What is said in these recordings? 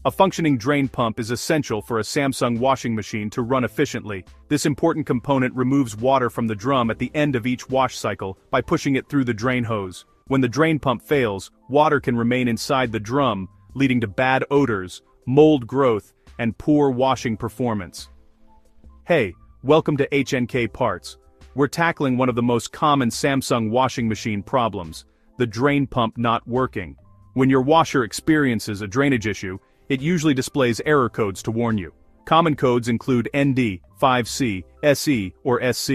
A functioning drain pump is essential for a Samsung washing machine to run efficiently. This important component removes water from the drum at the end of each wash cycle by pushing it through the drain hose. When the drain pump fails, water can remain inside the drum, leading to bad odors, mold growth, and poor washing performance. Hey, welcome to HnK Parts. We're tackling one of the most common Samsung washing machine problems, the drain pump not working. When your washer experiences a drainage issue, it usually displays error codes to warn you. Common codes include ND, 5C, SE, or SC.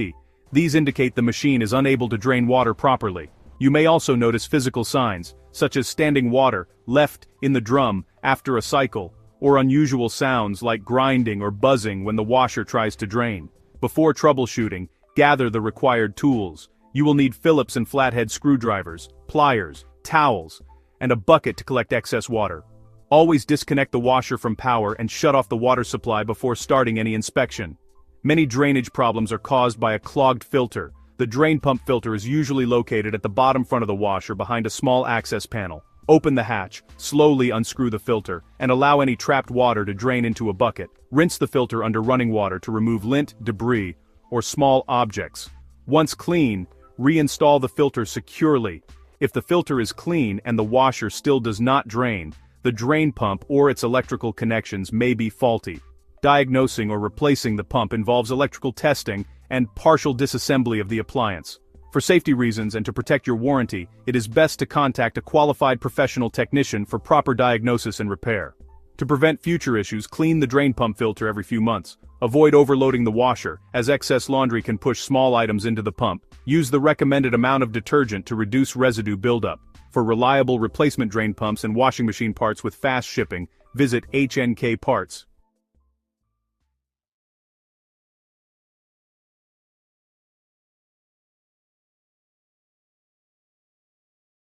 These indicate the machine is unable to drain water properly. You may also notice physical signs, such as standing water left in the drum after a cycle, or unusual sounds like grinding or buzzing when the washer tries to drain. Before troubleshooting, gather the required tools. You will need Phillips and flathead screwdrivers, pliers, towels, and a bucket to collect excess water. Always disconnect the washer from power and shut off the water supply before starting any inspection. Many drainage problems are caused by a clogged filter. The drain pump filter is usually located at the bottom front of the washer behind a small access panel. Open the hatch, slowly unscrew the filter, and allow any trapped water to drain into a bucket. Rinse the filter under running water to remove lint, debris, or small objects. Once clean, reinstall the filter securely. If the filter is clean and the washer still does not drain, the drain pump or its electrical connections may be faulty. Diagnosing or replacing the pump involves electrical testing and partial disassembly of the appliance. For safety reasons and to protect your warranty, it is best to contact a qualified professional technician for proper diagnosis and repair. To prevent future issues, clean the drain pump filter every few months. Avoid overloading the washer, as excess laundry can push small items into the pump. Use the recommended amount of detergent to reduce residue buildup. For reliable replacement drain pumps and washing machine parts with fast shipping, visit HnK Parts.